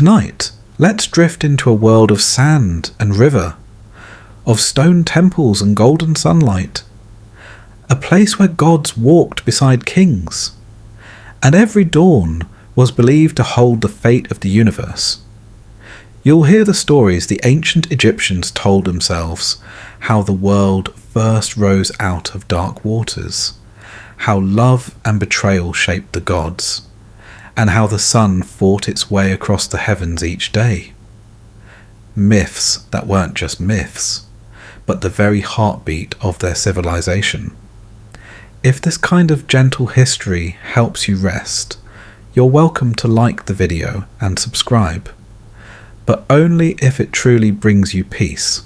Tonight, let's drift into a world of sand and river, of stone temples and golden sunlight, a place where gods walked beside kings, and every dawn was believed to hold the fate of the universe. You'll hear the stories the ancient Egyptians told themselves, how the world first rose out of dark waters, how love and betrayal shaped the gods, and how the sun fought its way across the heavens each day. Myths that weren't just myths, but the very heartbeat of their civilization. If this kind of gentle history helps you rest, you're welcome to like the video and subscribe, but only if it truly brings you peace.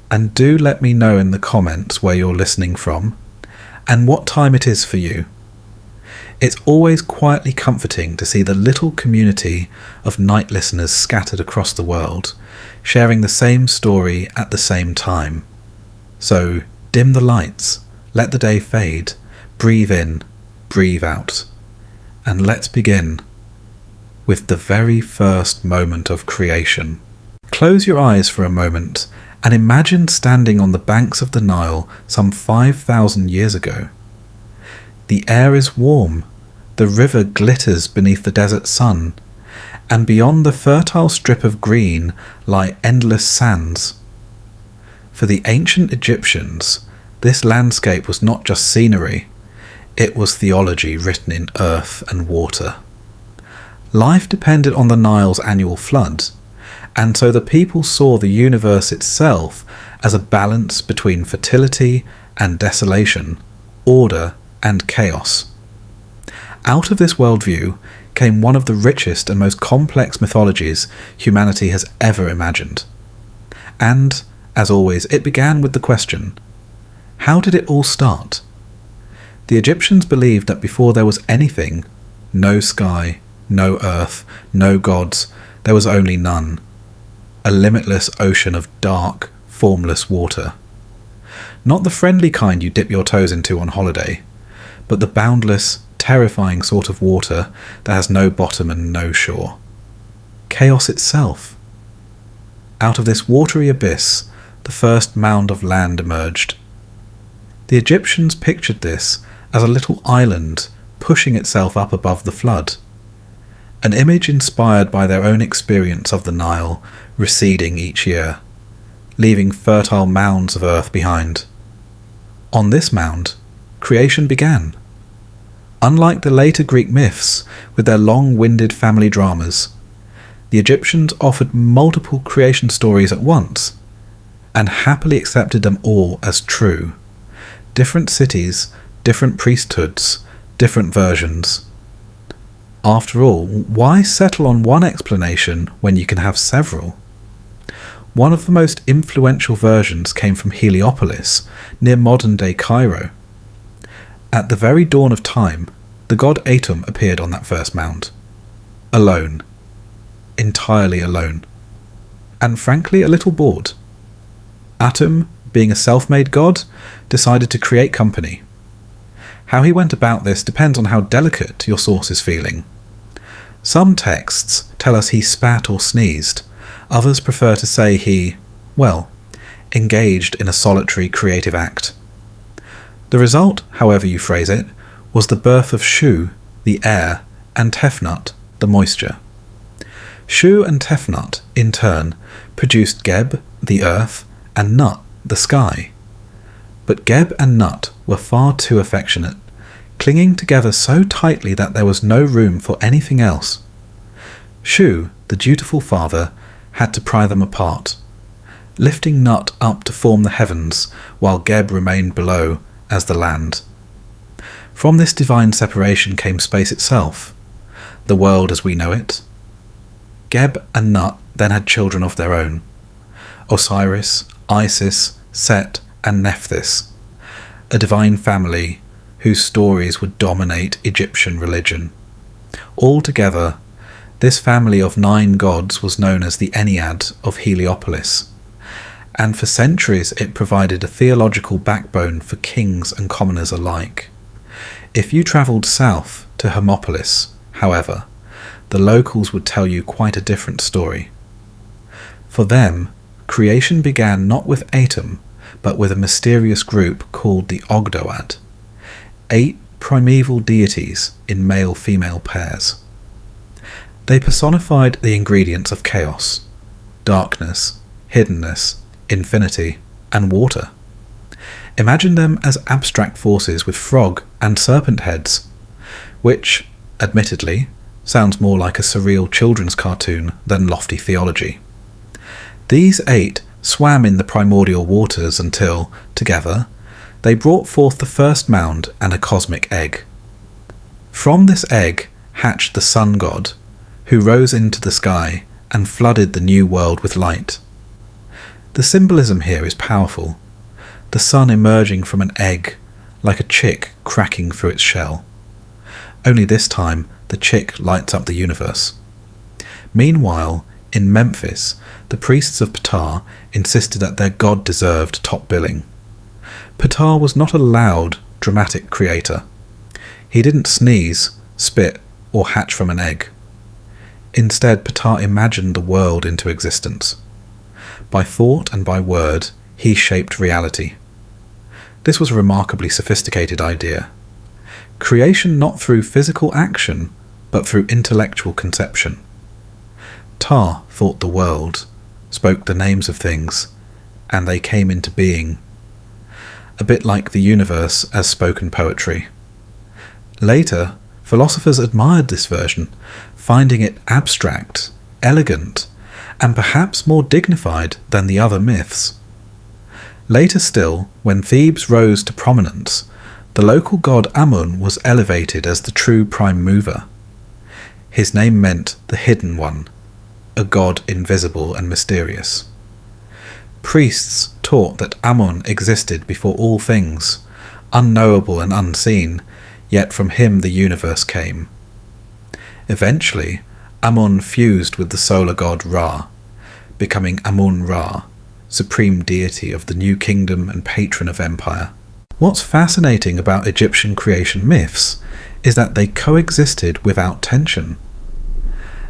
And do let me know in the comments where you're listening from, and what time it is for you. It's always quietly comforting to see the little community of night listeners scattered across the world, sharing the same story at the same time. So dim the lights, let the day fade, breathe in, breathe out, and let's begin with the very first moment of creation. Close your eyes for a moment and imagine standing on the banks of the Nile some 5,000 years ago. The air is warm, the river glitters beneath the desert sun, and beyond the fertile strip of green lie endless sands. For the ancient Egyptians, this landscape was not just scenery, it was theology written in earth and water. Life depended on the Nile's annual flood, and so the people saw the universe itself as a balance between fertility and desolation, order and chaos. Out of this worldview came one of the richest and most complex mythologies humanity has ever imagined. And, as always, it began with the question, how did it all start? The Egyptians believed that before there was anything, no sky, no earth, no gods, there was only none. A limitless ocean of dark, formless water. Not the friendly kind you dip your toes into on holiday, but the boundless, terrifying sort of water that has no bottom and no shore. Chaos itself. Out of this watery abyss, the first mound of land emerged. The Egyptians pictured this as a little island pushing itself up above the flood. An image inspired by their own experience of the Nile receding each year, leaving fertile mounds of earth behind. On this mound, creation began. Unlike the later Greek myths with their long-winded family dramas, the Egyptians offered multiple creation stories at once, and happily accepted them all as true. Different cities, different priesthoods, different versions. After all, why settle on one explanation when you can have several? One of the most influential versions came from Heliopolis, near modern-day Cairo. At the very dawn of time, the god Atum appeared on that first mound. Alone. Entirely alone. And frankly, a little bored. Atum, being a self-made god, decided to create company. How he went about this depends on how delicate your source is feeling. Some texts tell us he spat or sneezed, others prefer to say he, well, engaged in a solitary creative act. The result, however you phrase it, was the birth of Shu, the air, and Tefnut, the moisture. Shu and Tefnut, in turn, produced Geb, the earth, and Nut, the sky. But Geb and Nut were far too affectionate, clinging together so tightly that there was no room for anything else. Shu, the dutiful father, had to pry them apart, lifting Nut up to form the heavens, while Geb remained below as the land. From this divine separation came space itself, the world as we know it. Geb and Nut then had children of their own, Osiris, Isis, Set, and Nephthys, a divine family whose stories would dominate Egyptian religion. Altogether, this family of 9 gods was known as the Ennead of Heliopolis, and for centuries it provided a theological backbone for kings and commoners alike. If you travelled south to Hermopolis, however, the locals would tell you quite a different story. For them, creation began not with Atum, but with a mysterious group called the Ogdoad, 8 primeval deities in male-female pairs. They personified the ingredients of chaos, darkness, hiddenness, infinity, and water. Imagine them as abstract forces with frog and serpent heads, which, admittedly, sounds more like a surreal children's cartoon than lofty theology. These 8 swam in the primordial waters until, together, they brought forth the first mound and a cosmic egg. From this egg hatched the sun god, who rose into the sky and flooded the new world with light. The symbolism here is powerful, the sun emerging from an egg like a chick cracking through its shell. Only this time, the chick lights up the universe. Meanwhile, in Memphis, the priests of Ptah insisted that their god deserved top billing. Ptah was not a loud, dramatic creator. He didn't sneeze, spit, or hatch from an egg. Instead, Ptah imagined the world into existence. By thought and by word, he shaped reality. This was a remarkably sophisticated idea. Creation not through physical action, but through intellectual conception. Ptah thought the world, spoke the names of things, and they came into being. A bit like the universe as spoken poetry. Later, philosophers admired this version, finding it abstract, elegant, and perhaps more dignified than the other myths. Later still, when Thebes rose to prominence, the local god Amun was elevated as the true prime mover. His name meant the Hidden One, a god invisible and mysterious. Priests taught that Amun existed before all things, unknowable and unseen, yet from him the universe came. Eventually, Amun fused with the solar god Ra, becoming Amun-Ra, supreme deity of the new kingdom and patron of empire. What's fascinating about Egyptian creation myths is that they coexisted without tension.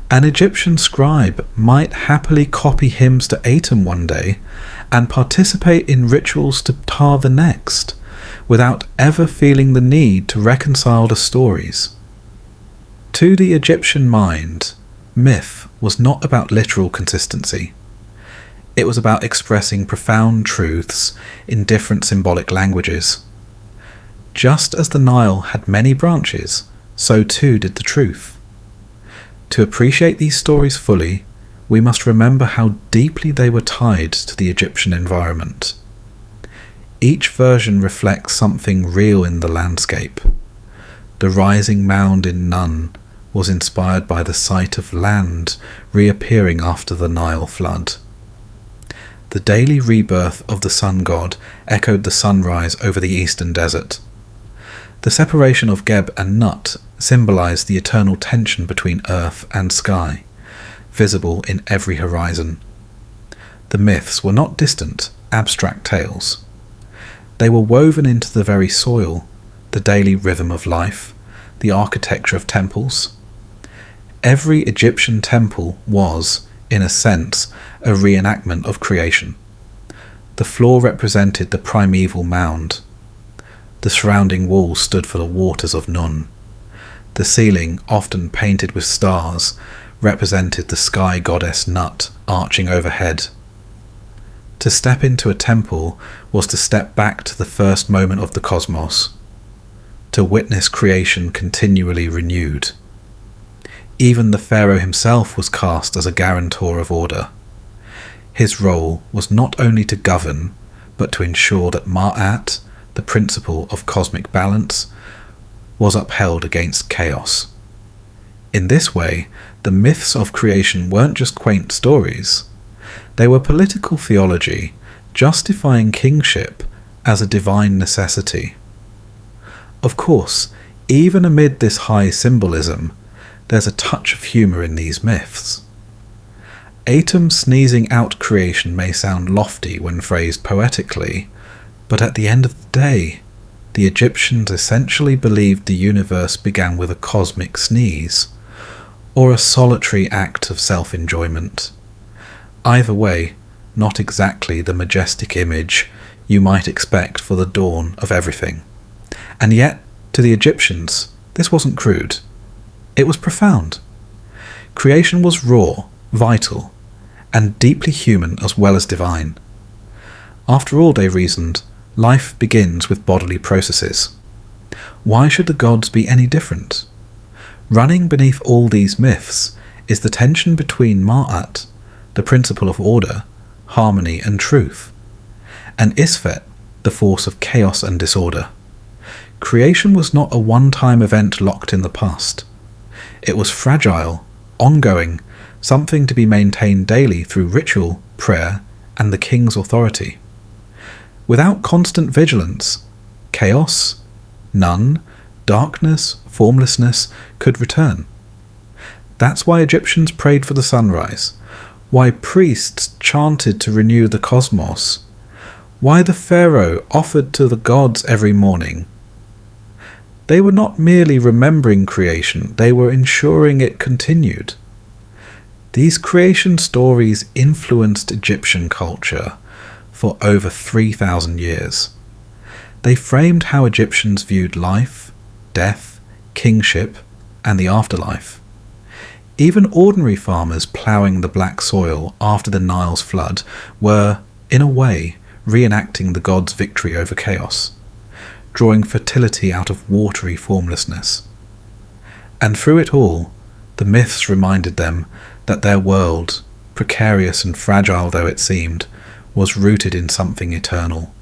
An Egyptian scribe might happily copy hymns to Atum one day and participate in rituals to Ptah the next, without ever feeling the need to reconcile the stories. To the Egyptian mind, myth was not about literal consistency. It was about expressing profound truths in different symbolic languages. Just as the Nile had many branches, so too did the truth. To appreciate these stories fully, we must remember how deeply they were tied to the Egyptian environment. Each version reflects something real in the landscape. The rising mound in Nun was inspired by the sight of land reappearing after the Nile flood. The daily rebirth of the sun god echoed the sunrise over the eastern desert. The separation of Geb and Nut symbolized the eternal tension between earth and sky, visible in every horizon. The myths were not distant, abstract tales. They were woven into the very soil, the daily rhythm of life, the architecture of temples. Every Egyptian temple was, in a sense, a reenactment of creation. The floor represented the primeval mound. The surrounding walls stood for the waters of Nun. The ceiling, often painted with stars, represented the sky goddess Nut arching overhead. To step into a temple was to step back to the first moment of the cosmos, to witness creation continually renewed. Even the pharaoh himself was cast as a guarantor of order. His role was not only to govern, but to ensure that Ma'at, the principle of cosmic balance, was upheld against chaos. In this way, the myths of creation weren't just quaint stories. They were political theology, justifying kingship as a divine necessity. Of course, even amid this high symbolism, there's a touch of humour in these myths. Atum sneezing out creation may sound lofty when phrased poetically, but at the end of the day, the Egyptians essentially believed the universe began with a cosmic sneeze, or a solitary act of self-enjoyment. Either way, not exactly the majestic image you might expect for the dawn of everything. And yet, to the Egyptians, this wasn't crude. It was profound. Creation was raw, vital, and deeply human as well as divine. After all, they reasoned, life begins with bodily processes. Why should the gods be any different? Running beneath all these myths is the tension between Ma'at, the principle of order, harmony and truth, and Isfet, the force of chaos and disorder. Creation was not a one-time event locked in the past. It was fragile, ongoing, something to be maintained daily through ritual, prayer, and the king's authority. Without constant vigilance, chaos, none, darkness, formlessness could return. That's why Egyptians prayed for the sunrise, why priests chanted to renew the cosmos, why the pharaoh offered to the gods every morning. They were not merely remembering creation, they were ensuring it continued. These creation stories influenced Egyptian culture for over 3,000 years. They framed how Egyptians viewed life, death, kingship, and the afterlife. Even ordinary farmers ploughing the black soil after the Nile's flood were, in a way, reenacting the gods' victory over chaos, drawing fertility out of watery formlessness. And through it all, the myths reminded them that their world, precarious and fragile though it seemed, was rooted in something eternal.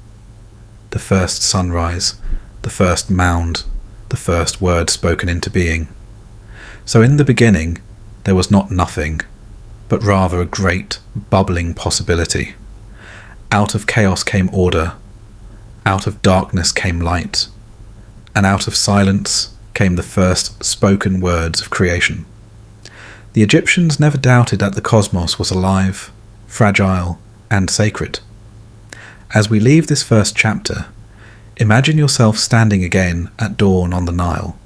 The first sunrise, the first mound, the first word spoken into being. So in the beginning, there was not nothing, but rather a great, bubbling possibility. Out of chaos came order, out of darkness came light, and out of silence came the first spoken words of creation. The Egyptians never doubted that the cosmos was alive, fragile, and sacred. As we leave this first chapter, imagine yourself standing again at dawn on the Nile.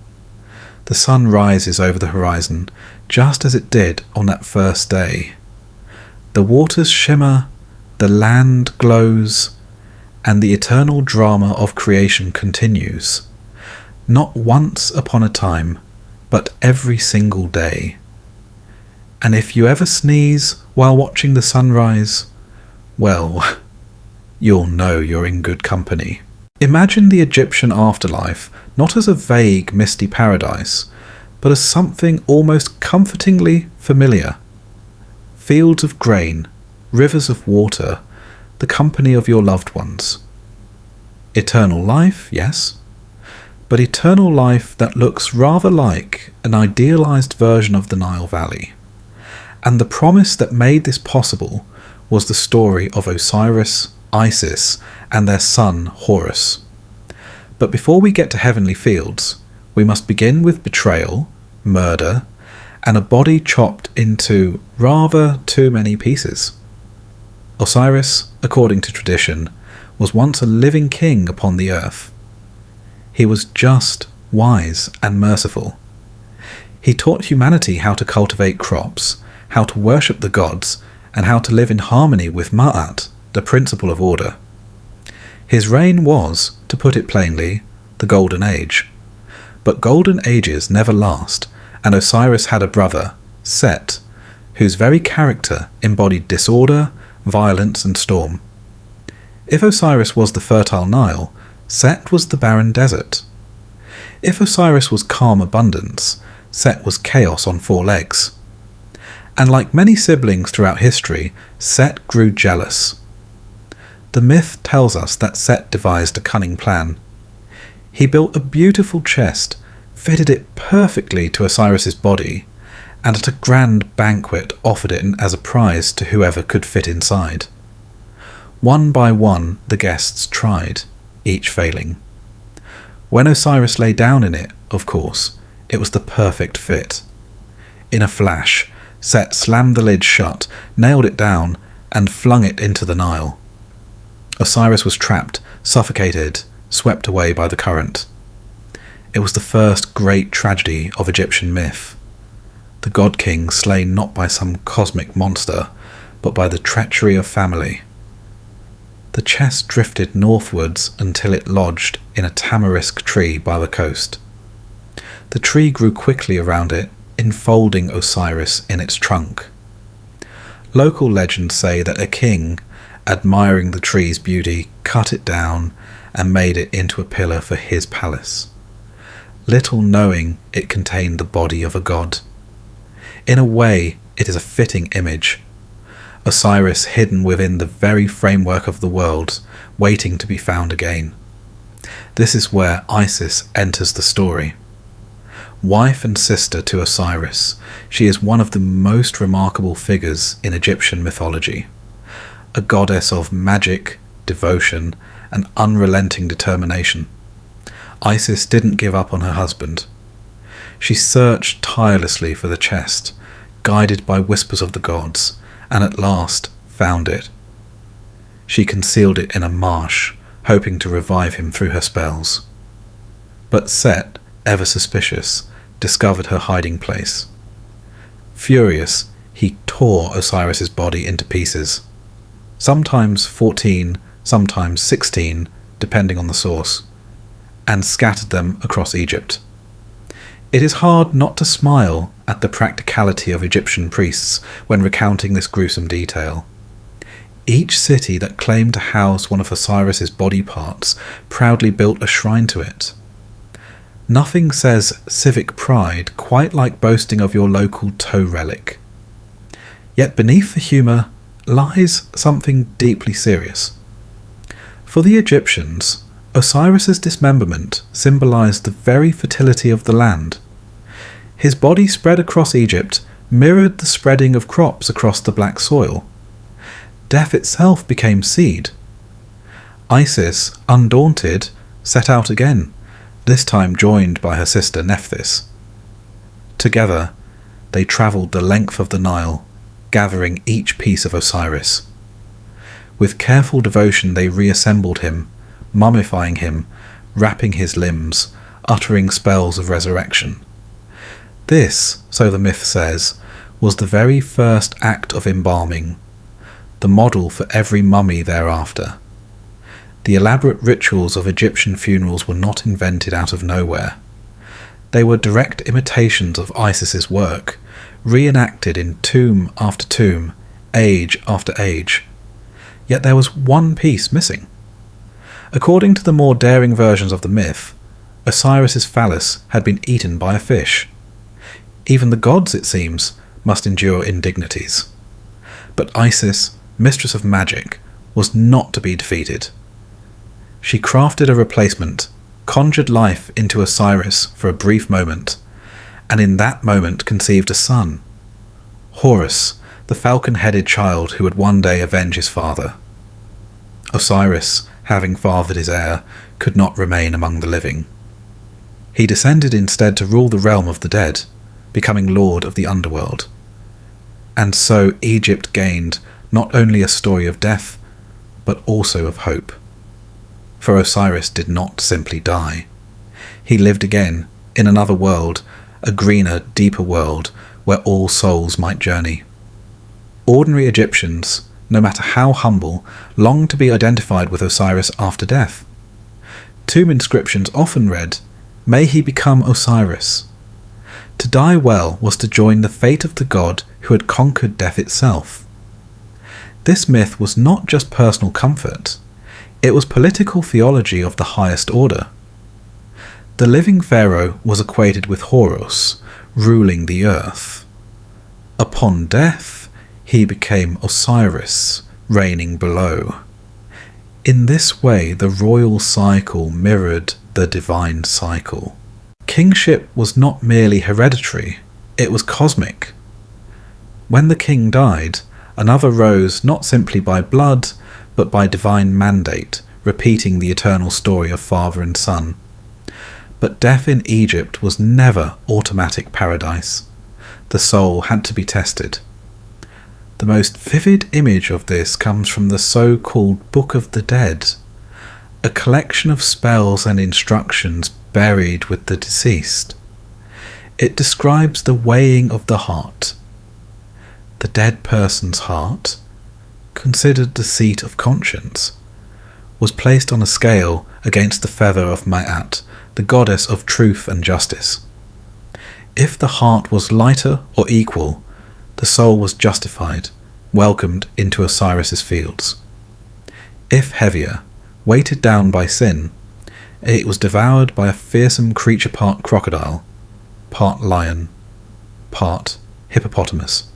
The sun rises over the horizon, just as it did on that first day. The waters shimmer, the land glows, and the eternal drama of creation continues. Not once upon a time, but every single day. And if you ever sneeze while watching the sunrise, well, you'll know you're in good company. Imagine the Egyptian afterlife not as a vague, misty paradise, but as something almost comfortingly familiar. Fields of grain, rivers of water, the company of your loved ones. Eternal life, yes, but eternal life that looks rather like an idealized version of the Nile Valley. And the promise that made this possible was the story of Osiris, Isis, and their son Horus. But before we get to heavenly fields, we must begin with betrayal, murder, and a body chopped into rather too many pieces. Osiris, according to tradition, was once a living king upon the earth. He was just, wise, and merciful. He taught humanity how to cultivate crops, how to worship the gods, and how to live in harmony with Ma'at, the principle of order. His reign was, to put it plainly, the Golden Age. But Golden Ages never last, and Osiris had a brother, Set, whose very character embodied disorder, violence, and storm. If Osiris was the fertile Nile, Set was the barren desert. If Osiris was calm abundance, Set was chaos on four legs. And like many siblings throughout history, Set grew jealous. The myth tells us that Set devised a cunning plan. He built a beautiful chest, fitted it perfectly to Osiris's body, and at a grand banquet offered it as a prize to whoever could fit inside. One by one the guests tried, each failing. When Osiris lay down in it, of course, it was the perfect fit. In a flash, Set slammed the lid shut, nailed it down, and flung it into the Nile. Osiris was trapped, suffocated, swept away by the current. It was the first great tragedy of Egyptian myth. the god king slain not by some cosmic monster, but by the treachery of family. The chest drifted northwards until it lodged in a tamarisk tree by the coast. The tree grew quickly around it, enfolding Osiris in its trunk. Local legends say that a king, admiring the tree's beauty, cut it down and made it into a pillar for his palace, little knowing it contained the body of a god. In a way, it is a fitting image. Osiris hidden within the very framework of the world, waiting to be found again. This is where Isis enters the story. Wife and sister to Osiris, she is one of the most remarkable figures in Egyptian mythology. A goddess of magic, devotion, and unrelenting determination. Isis didn't give up on her husband. She searched tirelessly for the chest, guided by whispers of the gods, and at last found it. She concealed it in a marsh, hoping to revive him through her spells. But Set, ever suspicious, discovered her hiding place. Furious, he tore Osiris's body into pieces, sometimes 14, sometimes 16, depending on the source, and scattered them across Egypt. It is hard not to smile at the practicality of Egyptian priests when recounting this gruesome detail. Each city that claimed to house one of Osiris's body parts proudly built a shrine to it. Nothing says civic pride quite like boasting of your local toe relic. Yet beneath the humour lies something deeply serious. For the Egyptians, Osiris's dismemberment symbolised the very fertility of the land. His body spread across Egypt mirrored the spreading of crops across the black soil. Death itself became seed. Isis, undaunted, set out again, this time joined by her sister Nephthys. Together, they travelled the length of the Nile, gathering each piece of Osiris. With careful devotion they reassembled him, mummifying him, wrapping his limbs, uttering spells of resurrection. This, so the myth says, was the very first act of embalming, the model for every mummy thereafter. The elaborate rituals of Egyptian funerals were not invented out of nowhere. They were direct imitations of Isis's work, reenacted in tomb after tomb, age after age. Yet there was one piece missing. According to the more daring versions of the myth, Osiris's phallus had been eaten by a fish. Even the gods, it seems, must endure indignities. But Isis, mistress of magic, was not to be defeated. She crafted a replacement, conjured life into Osiris for a brief moment, and in that moment conceived a son, Horus, the falcon-headed child who would one day avenge his father. Osiris, having fathered his heir, could not remain among the living. He descended instead to rule the realm of the dead, becoming lord of the underworld. And so Egypt gained not only a story of death, but also of hope. For Osiris did not simply die. He lived again, in another world, a greener, deeper world, where all souls might journey. Ordinary Egyptians, no matter how humble, longed to be identified with Osiris after death. Tomb inscriptions often read, "May he become Osiris." To die well was to join the fate of the god who had conquered death itself. This myth was not just personal comfort, it was political theology of the highest order. The living pharaoh was equated with Horus, ruling the earth. Upon death, he became Osiris, reigning below. In this way, the royal cycle mirrored the divine cycle. Kingship was not merely hereditary, it was cosmic. When the king died, another rose not simply by blood, but by divine mandate, repeating the eternal story of father and son. But death in Egypt was never automatic paradise. The soul had to be tested. The most vivid image of this comes from the so-called Book of the Dead, a collection of spells and instructions buried with the deceased. It describes the weighing of the heart. The dead person's heart, considered the seat of conscience, was placed on a scale against the feather of Ma'at, the goddess of truth and justice. If the heart was lighter or equal, the soul was justified, welcomed into Osiris's fields. If heavier, weighted down by sin, it was devoured by a fearsome creature, part crocodile, part lion, part hippopotamus.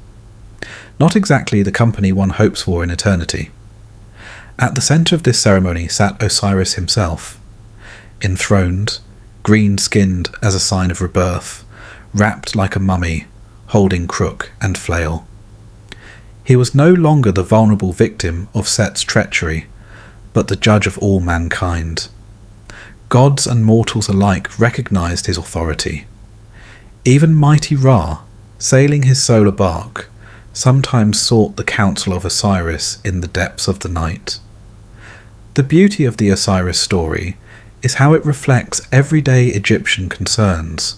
Not exactly the company one hopes for in eternity. At the centre of this ceremony sat Osiris himself, enthroned, green-skinned as a sign of rebirth, wrapped like a mummy, holding crook and flail. He was no longer the vulnerable victim of Set's treachery, but the judge of all mankind. Gods and mortals alike recognised his authority. Even mighty Ra, sailing his solar bark, sometimes sought the counsel of Osiris in the depths of the night. The beauty of the Osiris story is how it reflects everyday Egyptian concerns.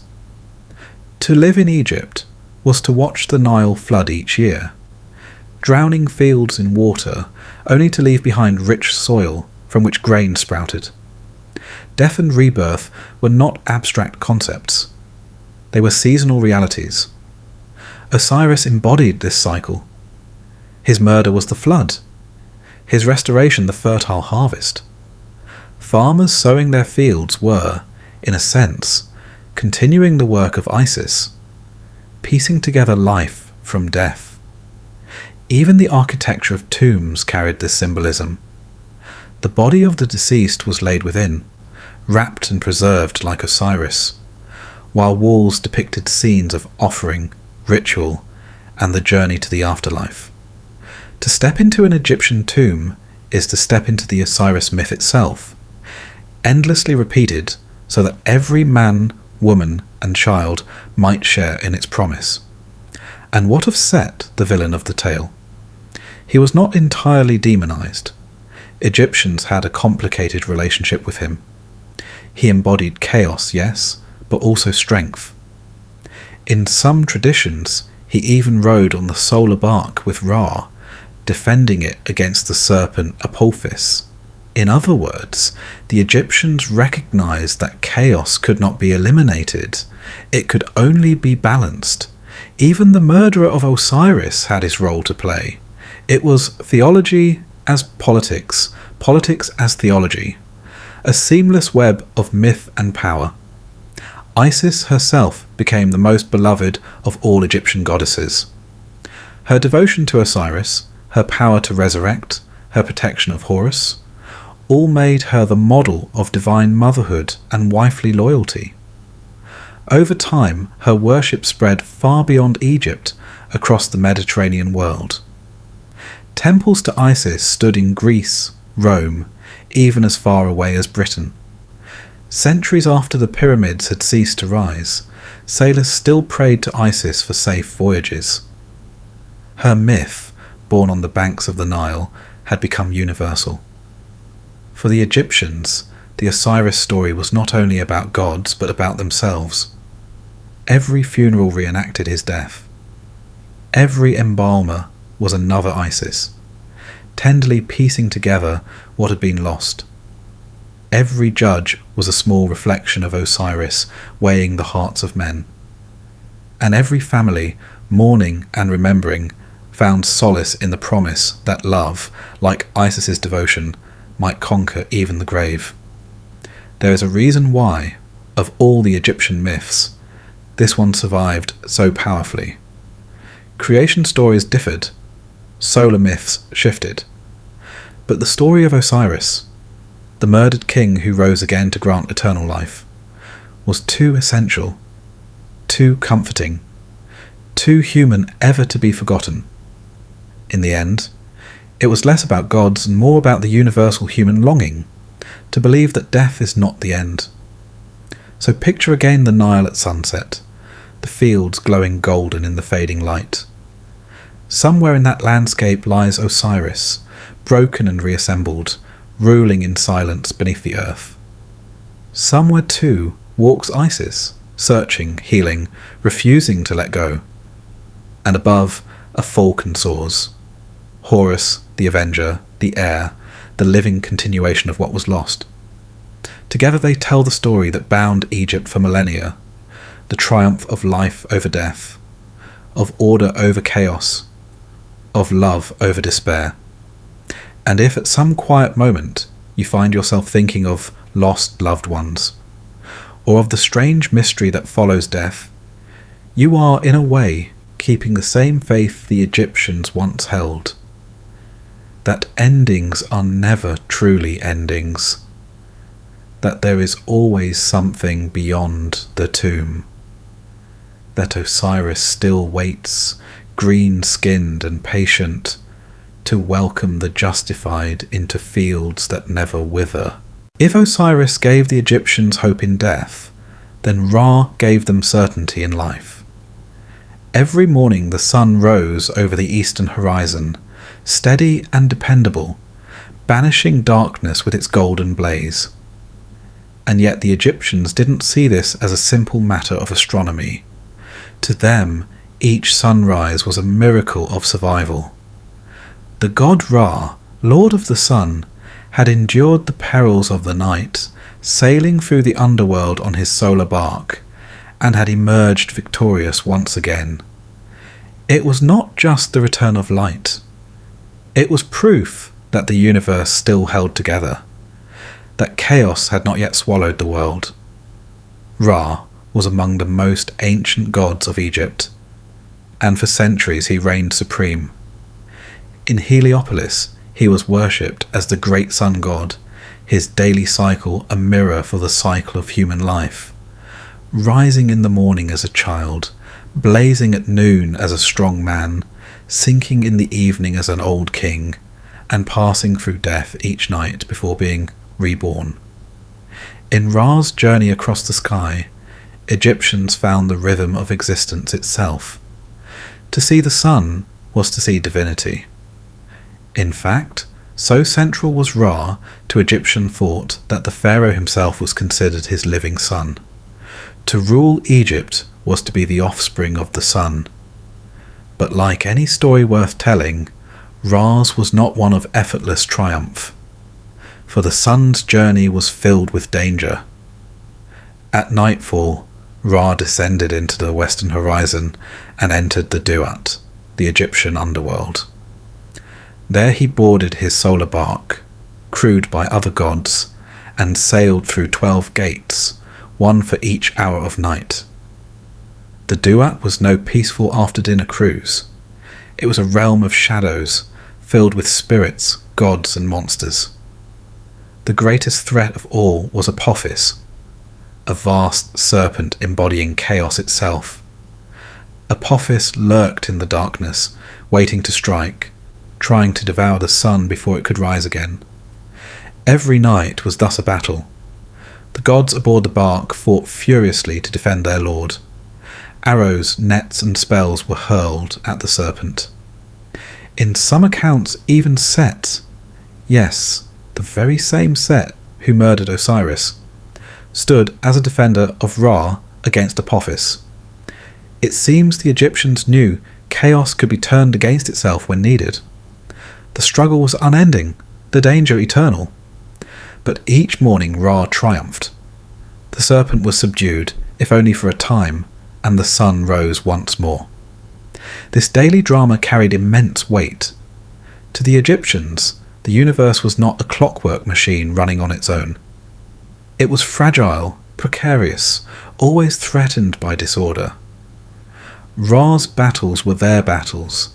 To live in Egypt was to watch the Nile flood each year, drowning fields in water only to leave behind rich soil from which grain sprouted. Death and rebirth were not abstract concepts. They were seasonal realities. Osiris embodied this cycle. His murder was the flood. His restoration the fertile harvest. Farmers sowing their fields were, in a sense, continuing the work of Isis, piecing together life from death. Even the architecture of tombs carried this symbolism. The body of the deceased was laid within, wrapped and preserved like Osiris, while walls depicted scenes of offering, ritual, and the journey to the afterlife. To step into an Egyptian tomb is to step into the Osiris myth itself, endlessly repeated so that every man, woman, and child might share in its promise. And what of Set, the villain of the tale? He was not entirely demonized. Egyptians had a complicated relationship with him. He embodied chaos, yes, but also strength. In some traditions, he even rode on the solar bark with Ra, defending it against the serpent Apophis. In other words, the Egyptians recognized that chaos could not be eliminated. It could only be balanced. Even the murderer of Osiris had his role to play. It was theology as politics, politics as theology, a seamless web of myth and power. Isis herself became the most beloved of all Egyptian goddesses. Her devotion to Osiris, her power to resurrect, her protection of Horus, all made her the model of divine motherhood and wifely loyalty. Over time, her worship spread far beyond Egypt, across the Mediterranean world. Temples to Isis stood in Greece, Rome, even as far away as Britain. Centuries after the pyramids had ceased to rise, sailors still prayed to Isis for safe voyages. Her myth, born on the banks of the Nile, had become universal. For the Egyptians, the Osiris story was not only about gods, but about themselves. Every funeral reenacted his death. Every embalmer was another Isis, tenderly piecing together what had been lost. Every judge was a small reflection of Osiris, weighing the hearts of men. And every family, mourning and remembering, found solace in the promise that love, like Isis's devotion, might conquer even the grave. There is a reason why, of all the Egyptian myths, this one survived so powerfully. Creation stories differed, solar myths shifted. But the story of Osiris, the murdered king who rose again to grant eternal life, was too essential, too comforting, too human ever to be forgotten. In the end, it was less about gods and more about the universal human longing to believe that death is not the end. So picture again the Nile at sunset, the fields glowing golden in the fading light. Somewhere in that landscape lies Osiris, broken and reassembled, ruling in silence beneath the earth. Somewhere too walks Isis, searching, healing, refusing to let go. And above, a falcon soars. Horus, the avenger, the heir, the living continuation of what was lost. Together they tell the story that bound Egypt for millennia, the triumph of life over death, of order over chaos, of love over despair. And if at some quiet moment you find yourself thinking of lost loved ones, or of the strange mystery that follows death, you are, in a way, keeping the same faith the Egyptians once held, that endings are never truly endings, that there is always something beyond the tomb, that Osiris still waits, green-skinned and patient, to welcome the justified into fields that never wither. If Osiris gave the Egyptians hope in death, then Ra gave them certainty in life. Every morning the sun rose over the eastern horizon, steady and dependable, banishing darkness with its golden blaze. And yet the Egyptians didn't see this as a simple matter of astronomy. To them, each sunrise was a miracle of survival. The god Ra, lord of the sun, had endured the perils of the night, sailing through the underworld on his solar bark, and had emerged victorious once again. It was not just the return of light. It was proof that the universe still held together, that chaos had not yet swallowed the world. Ra was among the most ancient gods of Egypt, and for centuries he reigned supreme. In Heliopolis, he was worshipped as the great sun god, his daily cycle a mirror for the cycle of human life, rising in the morning as a child, blazing at noon as a strong man, sinking in the evening as an old king, and passing through death each night before being reborn. In Ra's journey across the sky, Egyptians found the rhythm of existence itself. To see the sun was to see divinity. In fact, so central was Ra to Egyptian thought that the pharaoh himself was considered his living son. To rule Egypt was to be the offspring of the sun. But like any story worth telling, Ra's was not one of effortless triumph, for the sun's journey was filled with danger. At nightfall, Ra descended into the western horizon and entered the Duat, the Egyptian underworld. There he boarded his solar bark, crewed by other gods, and sailed through 12 gates, one for each hour of night. The Duat was no peaceful after-dinner cruise. It was a realm of shadows, filled with spirits, gods and monsters. The greatest threat of all was Apophis, a vast serpent embodying chaos itself. Apophis lurked in the darkness, waiting to strike, trying to devour the sun before it could rise again. Every night was thus a battle. The gods aboard the bark fought furiously to defend their lord. Arrows, nets and spells were hurled at the serpent. In some accounts even Set, yes, the very same Set who murdered Osiris, stood as a defender of Ra against Apophis. It seems the Egyptians knew chaos could be turned against itself when needed. The struggle was unending, the danger eternal. But each morning Ra triumphed. The serpent was subdued, if only for a time, and the sun rose once more. This daily drama carried immense weight. To the Egyptians, the universe was not a clockwork machine running on its own. It was fragile, precarious, always threatened by disorder. Ra's battles were their battles.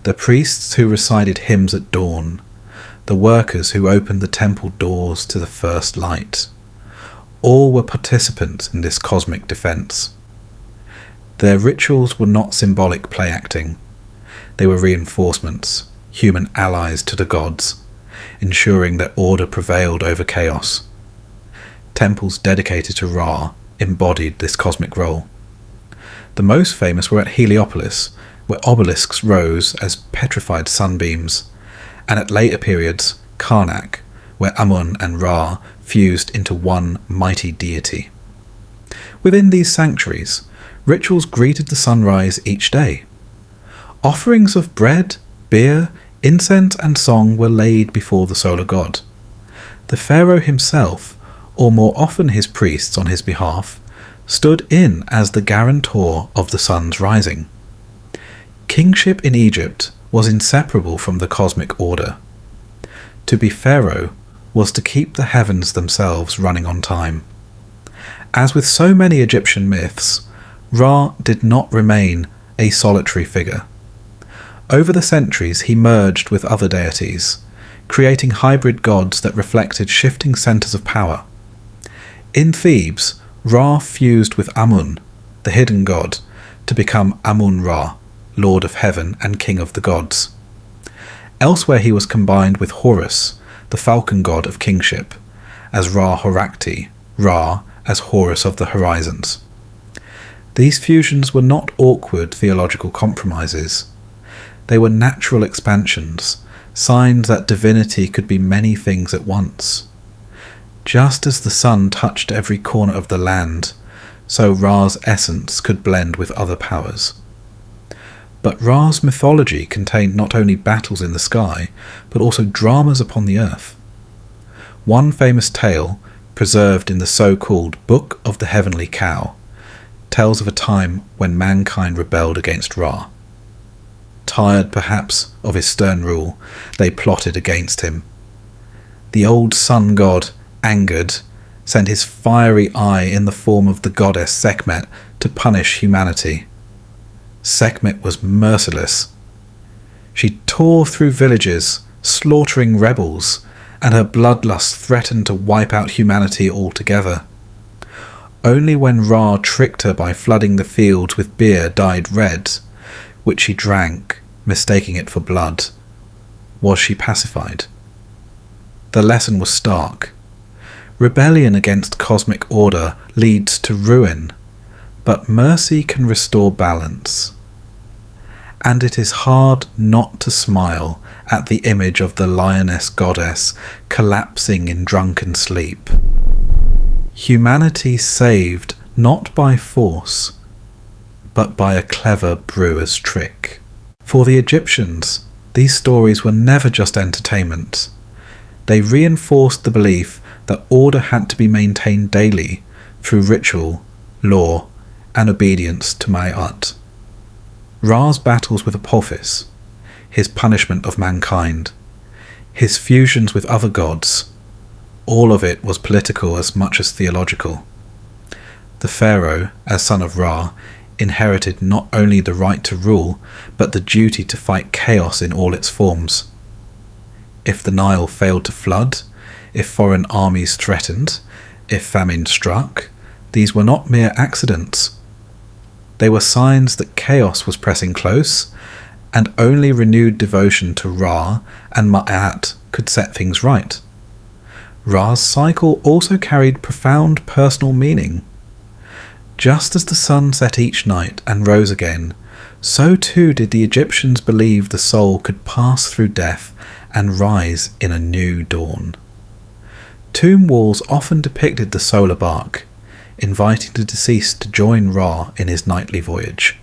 The priests who recited hymns at dawn, the workers who opened the temple doors to the first light, all were participants in this cosmic defense. Their rituals were not symbolic play acting. They were reinforcements, human allies to the gods, ensuring that order prevailed over chaos. Temples dedicated to Ra embodied this cosmic role. The most famous were at Heliopolis, where obelisks rose as petrified sunbeams, and at later periods, Karnak, where Amun and Ra fused into one mighty deity. Within these sanctuaries, rituals greeted the sunrise each day. Offerings of bread, beer, incense and song were laid before the solar god. The pharaoh himself, or more often his priests on his behalf, stood in as the guarantor of the sun's rising. Kingship in Egypt was inseparable from the cosmic order. To be pharaoh was to keep the heavens themselves running on time. As with so many Egyptian myths, Ra did not remain a solitary figure. Over the centuries he merged with other deities, creating hybrid gods that reflected shifting centres of power. In Thebes, Ra fused with Amun, the hidden god, to become Amun-Ra, Lord of Heaven and King of the Gods. Elsewhere he was combined with Horus, the falcon god of kingship, as Ra-Horakti, Ra as Horus of the Horizons. These fusions were not awkward theological compromises. They were natural expansions, signs that divinity could be many things at once. Just as the sun touched every corner of the land, so Ra's essence could blend with other powers. But Ra's mythology contained not only battles in the sky, but also dramas upon the earth. One famous tale, preserved in the so-called Book of the Heavenly Cow, tells of a time when mankind rebelled against Ra. Tired perhaps of his stern rule, they plotted against him. The old sun god, angered, sent his fiery eye in the form of the goddess Sekhmet to punish humanity. Sekhmet was merciless. She tore through villages, slaughtering rebels, and her bloodlust threatened to wipe out humanity altogether. Only when Ra tricked her by flooding the fields with beer dyed red, which she drank, mistaking it for blood, was she pacified. The lesson was stark. Rebellion against cosmic order leads to ruin, but mercy can restore balance. And it is hard not to smile at the image of the lioness goddess collapsing in drunken sleep. Humanity saved not by force, but by a clever brewer's trick. For the Egyptians, these stories were never just entertainment. They reinforced the belief that order had to be maintained daily through ritual, law, and obedience to Ma'at. Ra's battles with Apophis, his punishment of mankind, his fusions with other gods, all of it was political as much as theological. The pharaoh, as son of Ra, inherited not only the right to rule, but the duty to fight chaos in all its forms. If the Nile failed to flood, if foreign armies threatened, if famine struck, these were not mere accidents. They were signs that chaos was pressing close, and only renewed devotion to Ra and Ma'at could set things right. Ra's cycle also carried profound personal meaning. Just as the sun set each night and rose again, so too did the Egyptians believe the soul could pass through death and rise in a new dawn. Tomb walls often depicted the solar bark, inviting the deceased to join Ra in his nightly voyage.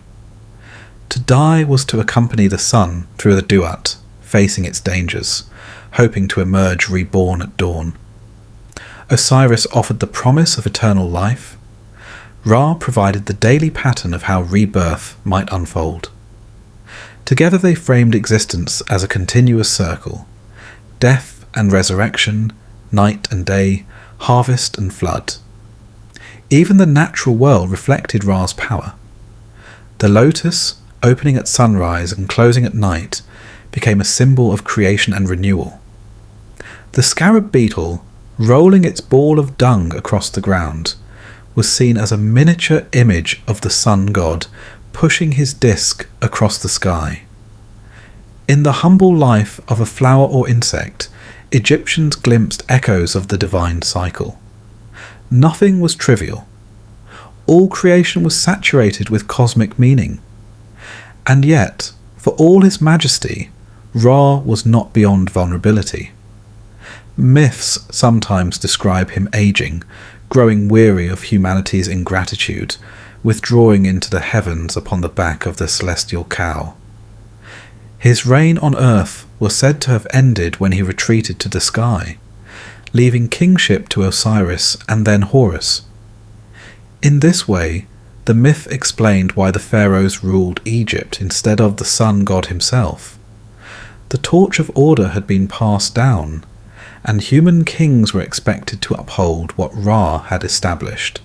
To die was to accompany the sun through the duat, facing its dangers, hoping to emerge reborn at dawn. Osiris offered the promise of eternal life. Ra provided the daily pattern of how rebirth might unfold. Together they framed existence as a continuous circle: death and resurrection, night and day, harvest and flood. Even the natural world reflected Ra's power. The lotus, opening at sunrise and closing at night, became a symbol of creation and renewal. The scarab beetle, rolling its ball of dung across the ground, was seen as a miniature image of the sun god pushing his disk across the sky. In the humble life of a flower or insect, Egyptians glimpsed echoes of the divine cycle. Nothing was trivial. All creation was saturated with cosmic meaning. And yet, for all his majesty, Ra was not beyond vulnerability. Myths sometimes describe him aging, growing weary of humanity's ingratitude, withdrawing into the heavens upon the back of the celestial cow. His reign on earth was said to have ended when he retreated to the sky, leaving kingship to Osiris and then Horus. In this way, the myth explained why the pharaohs ruled Egypt instead of the sun god himself. The torch of order had been passed down, and human kings were expected to uphold what Ra had established.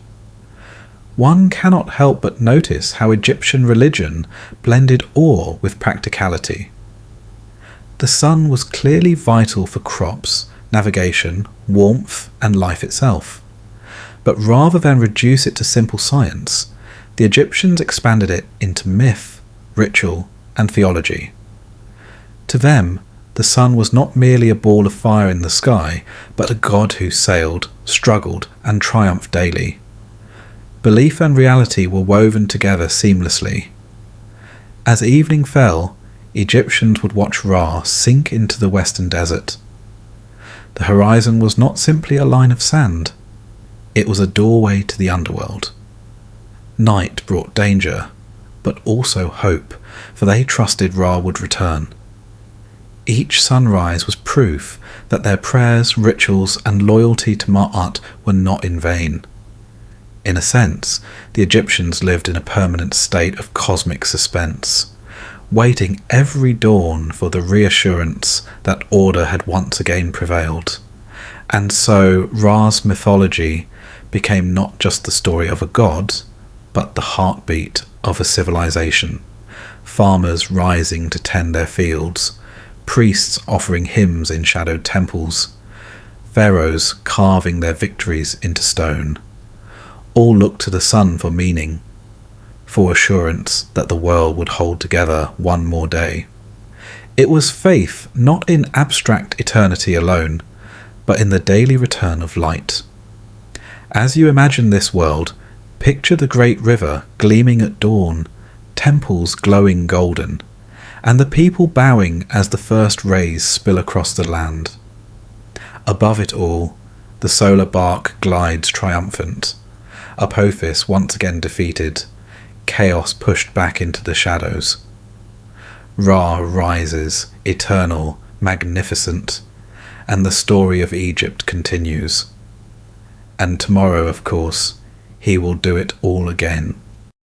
One cannot help but notice how Egyptian religion blended awe with practicality. The sun was clearly vital for crops, navigation, warmth, and life itself. But rather than reduce it to simple science, the Egyptians expanded it into myth, ritual, and theology. To them, the sun was not merely a ball of fire in the sky, but a god who sailed, struggled, and triumphed daily. Belief and reality were woven together seamlessly. As evening fell, Egyptians would watch Ra sink into the western desert. The horizon was not simply a line of sand. It was a doorway to the underworld. Night brought danger, but also hope, for they trusted Ra would return. Each sunrise was proof that their prayers, rituals, and loyalty to Ma'at were not in vain. In a sense, the Egyptians lived in a permanent state of cosmic suspense, waiting every dawn for the reassurance that order had once again prevailed. And so Ra's mythology became not just the story of a god, but the heartbeat of a civilization. Farmers rising to tend their fields, priests offering hymns in shadowed temples, pharaohs carving their victories into stone. All looked to the sun for meaning, for assurance that the world would hold together one more day. It was faith not in abstract eternity alone, but in the daily return of light. As you imagine this world, picture the great river gleaming at dawn, temples glowing golden, and the people bowing as the first rays spill across the land. Above it all, the solar bark glides triumphant, Apophis once again defeated, chaos pushed back into the shadows. Ra rises, eternal, magnificent, and the story of Egypt continues. And tomorrow, of course, he will do it all again.